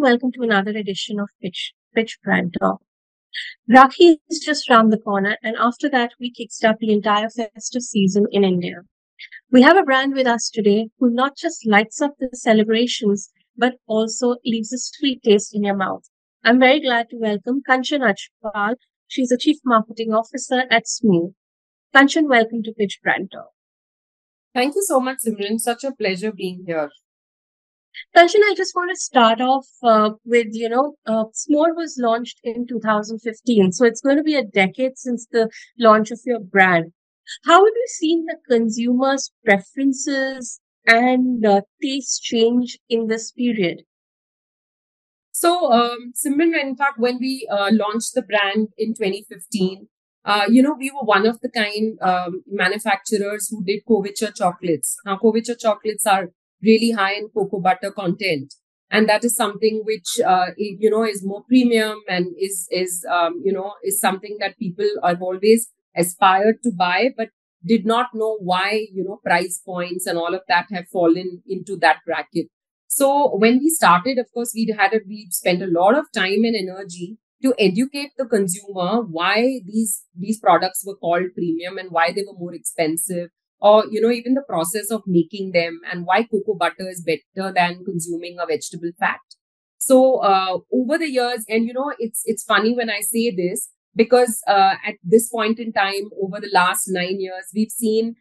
welcome to another edition of Pitch Brand Talk. Rakhi is just round the corner, and after that, we kickstart the entire festive season in India. We have a brand with us today who not just lights up the celebrations, but also leaves a sweet taste in your mouth. I'm very glad to welcome Kanchan Ajpal. She's the Chief Marketing Officer at SMEW. Kanchan, welcome to Pitch Brand Talk. Thank you so much, Simran. Such a pleasure being here. Kanchan, I just want to start off with, S'more was launched in 2015. So it's going to be a decade since the launch of your brand. How have you seen the consumers' preferences and taste change in this period? So, Simran, in fact, when we launched the brand in 2015, we were one of the kind manufacturers who did Kovicha chocolates. Now, Kovicha chocolates are really high in cocoa butter content, and that is something which is more premium and is something that people have always aspired to buy, but did not know why price points and all of that have fallen into that bracket. So when we started, of course, we spent a lot of time and energy to educate the consumer why these products were called premium and why they were more expensive, or even the process of making them, and why cocoa butter is better than consuming a vegetable fat. So over the years, and it's funny when I say this, because at this point in time, over the last 9 years, we've seen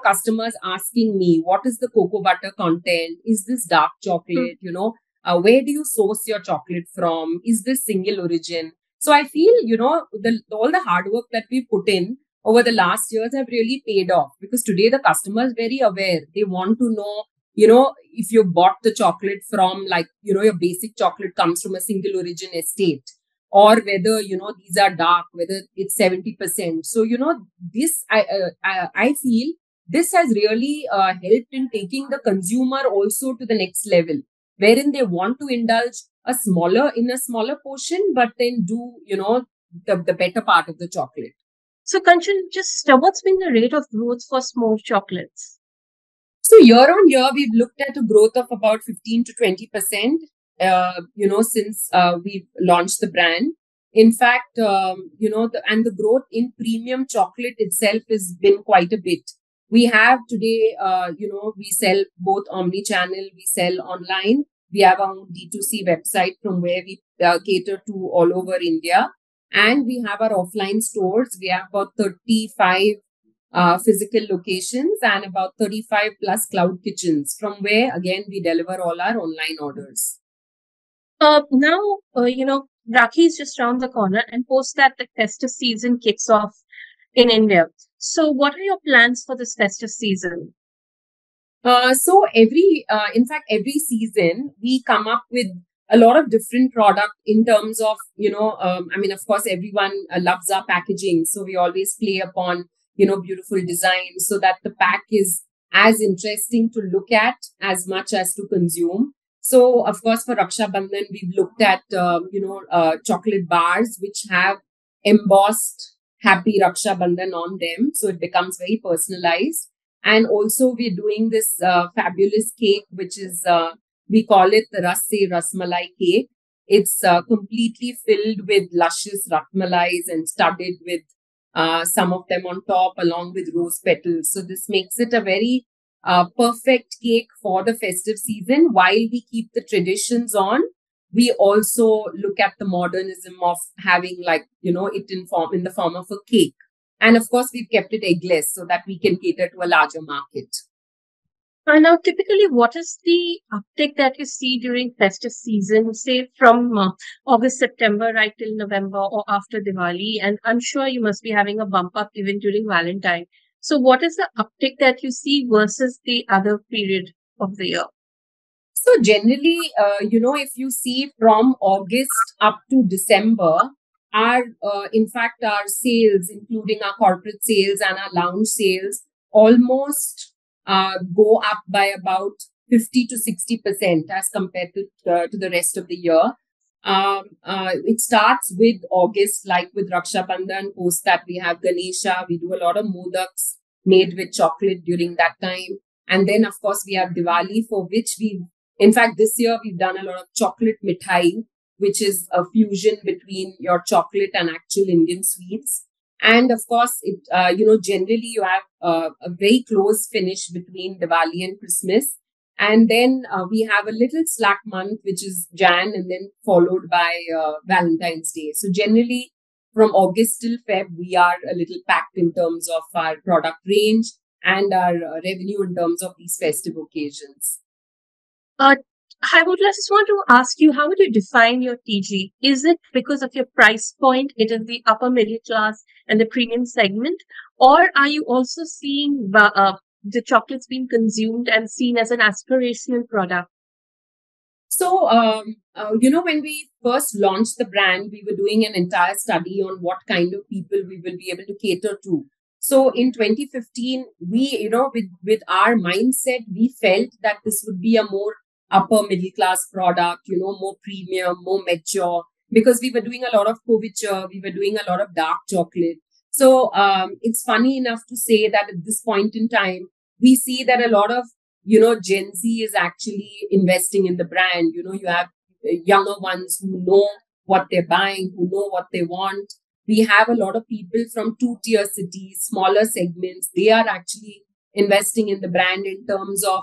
customers asking me, what is the cocoa butter content? Is this dark chocolate? Where do you source your chocolate from? Is this single origin? So I feel, all the hard work that we put in over the last years have really paid off, because today the customer is very aware. They want to know, if you bought the chocolate from, like, your basic chocolate comes from a single origin estate, or whether, these are dark, whether it's 70%. So, this, I feel this has really helped in taking the consumer also to the next level, wherein they want to indulge a smaller portion, but then do, the better part of the chocolate. So, Kanchan, just what's been the rate of growth for S'more chocolates? So year on year, we've looked at a growth of about 15 to 20%, since we've launched the brand. In fact, the growth in premium chocolate itself has been quite a bit. We have today, we sell both omni-channel, we sell online. We have our own D2C website from where we cater to all over India. And we have our offline stores. We have about 35 physical locations and about 35 plus cloud kitchens, from where, again, we deliver all our online orders. Now, Rakhi is just around the corner, and post that the festive season kicks off in India. So what are your plans for this festive season? So every season, we come up with a lot of different product in terms of, of course, everyone loves our packaging. So we always play upon, beautiful designs so that the pack is as interesting to look at as much as to consume. So, of course, for Raksha Bandhan, we've looked at, chocolate bars, which have embossed Happy Raksha Bandhan on them. So it becomes very personalized. And also we're doing this fabulous cake, which is, we call it the Rasmalai cake. It's completely filled with luscious rasmalais and studded with some of them on top, along with rose petals. So this makes it a very perfect cake for the festive season. While we keep the traditions on, we also look at the modernism of having, like, it in the form of a cake. And of course, we've kept it eggless so that we can cater to a larger market. Now, typically, what is the uptick that you see during festive season, say from August, September, right till November, or after Diwali? And I'm sure you must be having a bump up even during Valentine. So what is the uptick that you see versus the other period of the year? So generally, if you see from August up to December, in fact, our sales, including our corporate sales and our lounge sales, almost go up by about 50 to 60% as compared to the rest of the year. It starts with August, like with Raksha Bandhan. Post that, we have Ganesha. We do a lot of modaks made with chocolate during that time. And then, of course, we have Diwali, for which we In fact, this year we've done a lot of chocolate mithai, which is a fusion between your chocolate and actual Indian sweets. And of course, generally you have a very close finish between Diwali and Christmas. And then we have a little slack month, which is Jan, and then followed by Valentine's Day. So generally, from August till Feb, we are a little packed in terms of our product range and our revenue in terms of these festive occasions. Uh, I would just want to ask you, how would you define your TG? Is it because of your price point, it is the upper middle class and the premium segment, or are you also seeing the chocolates being consumed and seen as an aspirational product? So, when we first launched the brand, we were doing an entire study on what kind of people we will be able to cater to. So in 2015, with our mindset, we felt that this would be a more upper middle class product, more premium, more mature, because we were doing a lot of couverture, we were doing a lot of dark chocolate. So it's funny enough to say that at this point in time, we see that a lot of Gen Z is actually investing in the brand. You have younger ones who know what they're buying, who know what they want. We have a lot of people from two-tier cities, smaller segments. They are actually investing in the brand in terms of,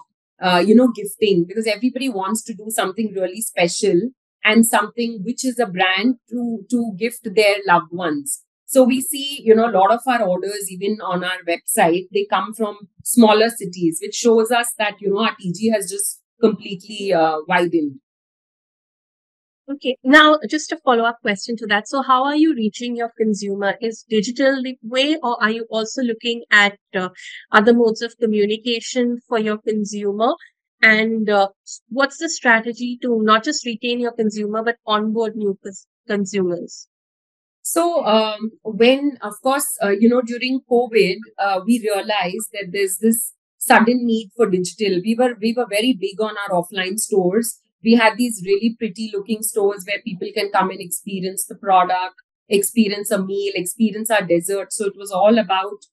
gifting, because everybody wants to do something really special and something which is a brand to gift their loved ones. So we see, a lot of our orders, even on our website, they come from smaller cities, which shows us that, our TG has just completely widened. Okay, now just a follow-up question to that. So how are you reaching your consumer? Is digital the way, or are you also looking at other modes of communication for your consumer? And what's the strategy to not just retain your consumer, but onboard new consumers? So, of course, during COVID, we realized that there's this sudden need for digital. We were very big on our offline stores. We had these really pretty looking stores where people can come and experience the product, experience a meal, experience our dessert. So it was all about,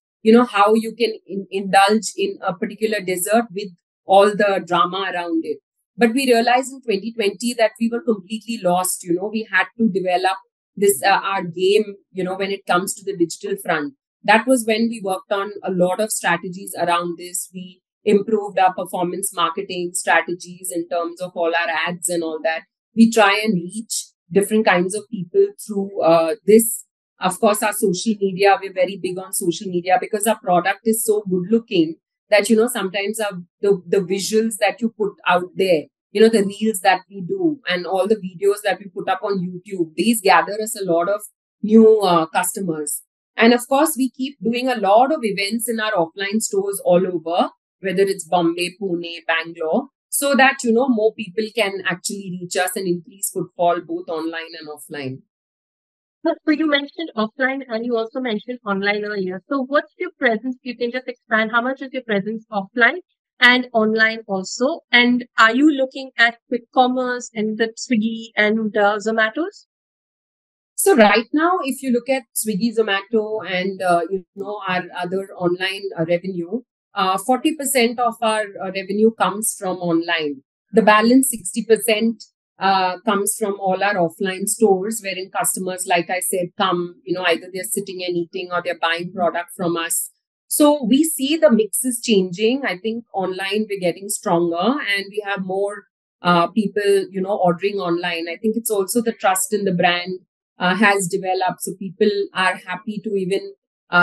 how you can indulge in a particular dessert with all the drama around it. But we realized in 2020 that we were completely lost. We had to develop this our game, when it comes to the digital front. That was when we worked on a lot of strategies around this. We improved our performance marketing strategies in terms of all our ads and all that. We try and reach different kinds of people through this. Of course, our social media, we're very big on social media because our product is so good looking that, sometimes the visuals that you put out there, the reels that we do and all the videos that we put up on YouTube, these gather us a lot of new customers. And of course, we keep doing a lot of events in our offline stores all over, whether it's Bombay, Pune, Bangalore, so that, more people can actually reach us and increase footfall both online and offline. So you mentioned offline and you also mentioned online earlier. So what's your presence? You can just expand. How much is your presence offline and online also? And are you looking at quick commerce and the Swiggy and Zomatos? So right now, if you look at Swiggy, Zomato, and our other online revenue, 40% of our revenue comes from online. The balance 60% comes from all our offline stores, wherein customers, like I said, come, either they're sitting and eating or they're buying product from us. So we see the mix is changing. I think online we're getting stronger and we have more people, ordering online. I think it's also the trust in the brand has developed. So people are happy to even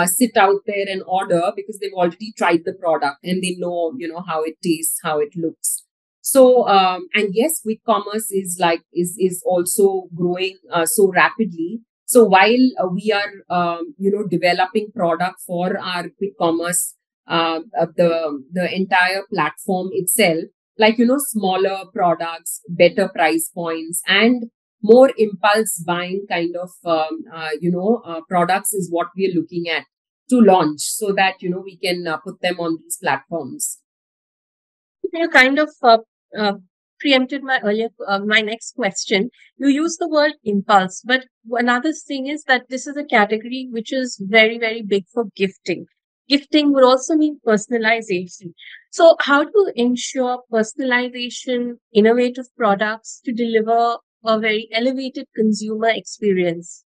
sit out there and order because they've already tried the product and they know, how it tastes, how it looks. So, and yes, quick commerce is also growing so rapidly. So while we are, developing product for our quick commerce, the entire platform itself, like, smaller products, better price points, and more impulse buying kind of, products is what we are looking at to launch so that, we can put them on these platforms. You kind of preempted my next question. You use the word impulse, but another thing is that this is a category which is very, very big for gifting. Gifting would also mean personalization. So, how to ensure personalization, innovative products to deliver a very elevated consumer experience?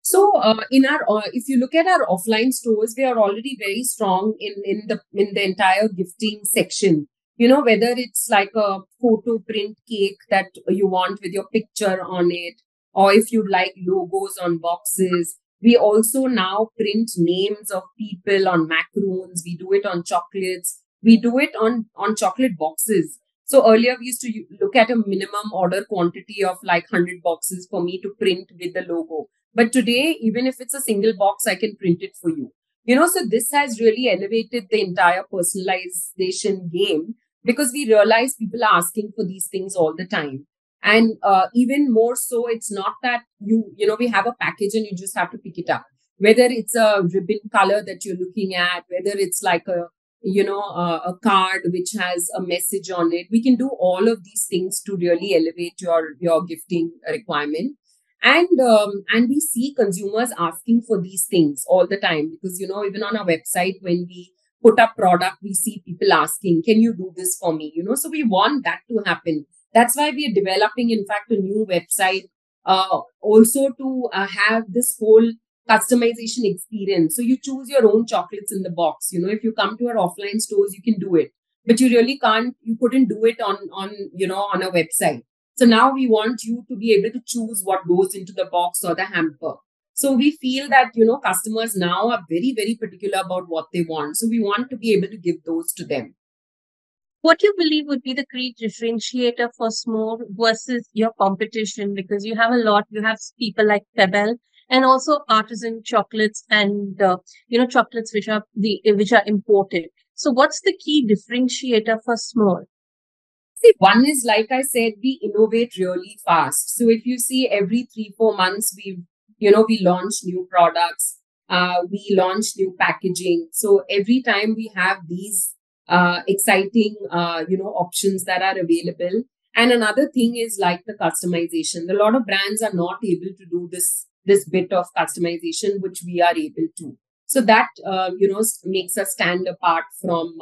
So, if you look at our offline stores, we are already very strong in the entire gifting section. You know, whether it's like a photo print cake that you want with your picture on it, or if you'd like logos on boxes. We also now print names of people on macaroons. We do it on chocolates. We do it on chocolate boxes. So earlier we used to look at a minimum order quantity of like 100 boxes for me to print with the logo, but today, even if it's a single box, I can print it for you. You know, so this has really elevated the entire personalization game because we realize people are asking for these things all the time. And even more so, it's not that we have a package and you just have to pick it up. Whether it's a ribbon color that you're looking at, whether it's like a card which has a message on it, we can do all of these things to really elevate your gifting requirement. And we see consumers asking for these things all the time because even on our website when we put up product, we see people asking, can you do this for me? So we want that to happen. That's why we are developing, in fact, a new website, also to have this whole customization experience. So you choose your own chocolates in the box. If you come to our offline stores, you can do it, but you couldn't do it on a website. So now we want you to be able to choose what goes into the box or the hamper. So we feel that, customers now are very, very particular about what they want. So we want to be able to give those to them. What do you believe would be the key differentiator for S'more versus your competition? Because you have people like Pebble and also artisan chocolates and chocolates which are imported. So what's the key differentiator for S'more? See, one is, like I said, we innovate really fast. So if you see every 3-4 months, we launch new products, we launch new packaging. So every time we have these exciting, options that are available. And another thing is like the customization. A lot of brands are not able to do this bit of customization, which we are able to. So that, makes us stand apart from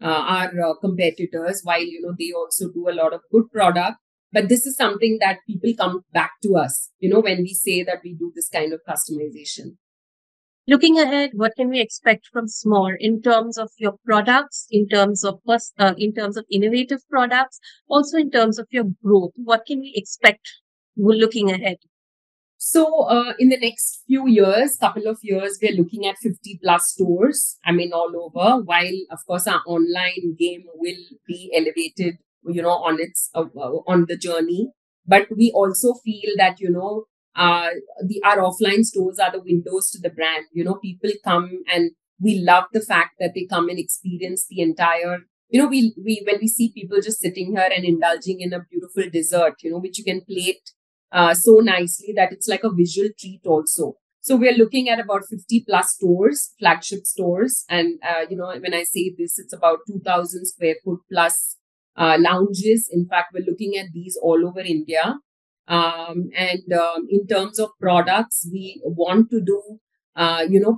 our competitors, while they also do a lot of good product. But this is something that people come back to us when we say that we do this kind of customization. Looking ahead, what can we expect from S'more in terms of your products, in terms of innovative products, also in terms of your growth? What can we expect looking ahead? So, in the next few years, couple of years, we're looking at 50 plus stores. I mean, all over. While, of course, our online game will be elevated, on the journey. But we also feel that, our offline stores are the windows to the brand. People come, and we love the fact that they come and experience the entire. We when we see people just sitting here and indulging in a beautiful dessert, which you can plate so nicely that it's like a visual treat also. So we're looking at about 50 plus stores, flagship stores. And, when I say this, it's about 2000 square foot plus lounges. In fact, we're looking at these all over India. And in terms of products, we want to do,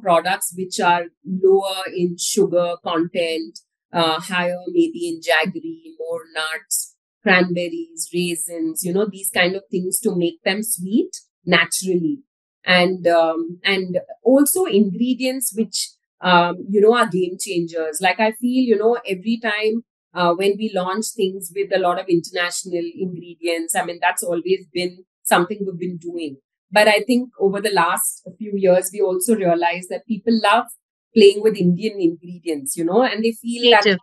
products which are lower in sugar content, higher maybe in jaggery, more nuts, cranberries, raisins, these kind of things to make them sweet naturally. And also ingredients which, are game changers. Like I feel, every time when we launch things with a lot of international ingredients, I mean, that's always been something we've been doing. But I think over the last few years, we also realized that people love playing with Indian ingredients, and they feel that, Creative.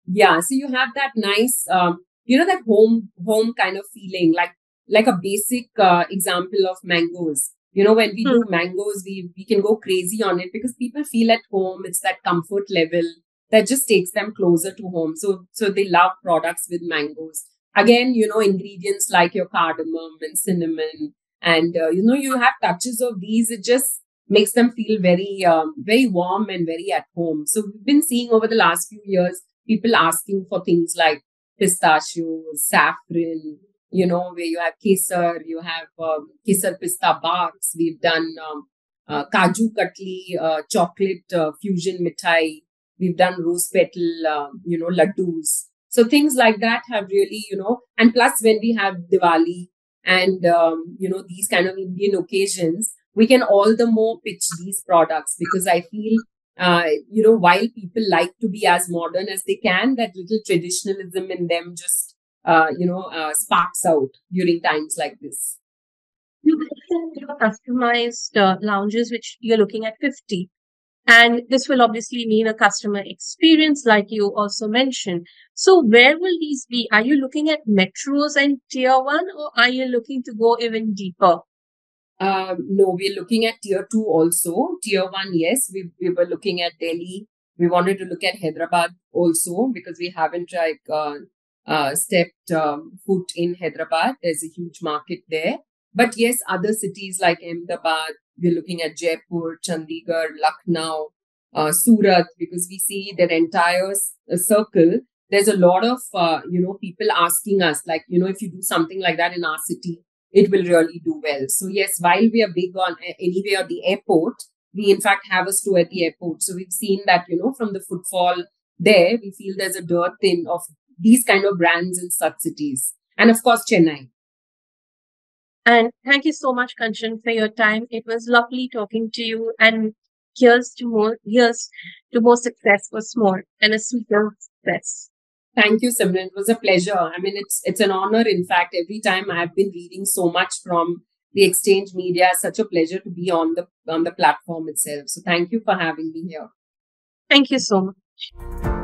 yeah, so you have that nice, that home kind of feeling, like a basic example of mangoes. When we Hmm. do mangoes, we can go crazy on it because people feel at home. It's that comfort level that just takes them closer to home. So they love products with mangoes. Again, ingredients like your cardamom and cinnamon, and you have touches of these. It just makes them feel very, very warm and very at home. So we've been seeing over the last few years people asking for things like pistachios, saffron, where you have kesar, you have kesar pista barks. We've done kaju katli, chocolate fusion mithai. We've done rose petal, laddus. So things like that have really, and plus when we have Diwali and, these kind of Indian occasions, we can all the more pitch these products because I feel, while people like to be as modern as they can, that little traditionalism in them just, sparks out during times like this. You mentioned your customized lounges, which you're looking at 50. And this will obviously mean a customer experience, like you also mentioned. So, where will these be? Are you looking at metros and tier one, or are you looking to go even deeper? No, we're looking at tier two also. Tier one, yes, we were looking at Delhi. We wanted to look at Hyderabad also because we haven't stepped foot in Hyderabad. There's a huge market there. But yes, other cities like Ahmedabad, we're looking at Jaipur, Chandigarh, Lucknow, Surat, because we see that entire circle. There's a lot of, people asking us, like, if you do something like that in our city, it will really do well. So yes, while we are big on anywhere at the airport, we in fact have a store at the airport. So we've seen that, from the footfall there, we feel there's a dearth in of these kind of brands in such cities. And of course, Chennai. And thank you so much, Kanchan, for your time. It was lovely talking to you, and here's to more success for Small and a sweeter success. Thank you, Simran. It was a pleasure. I mean, it's an honor. In fact, every time I've been reading so much from the Exchange Media, such a pleasure to be on the platform itself. So thank you for having me here. Thank you so much.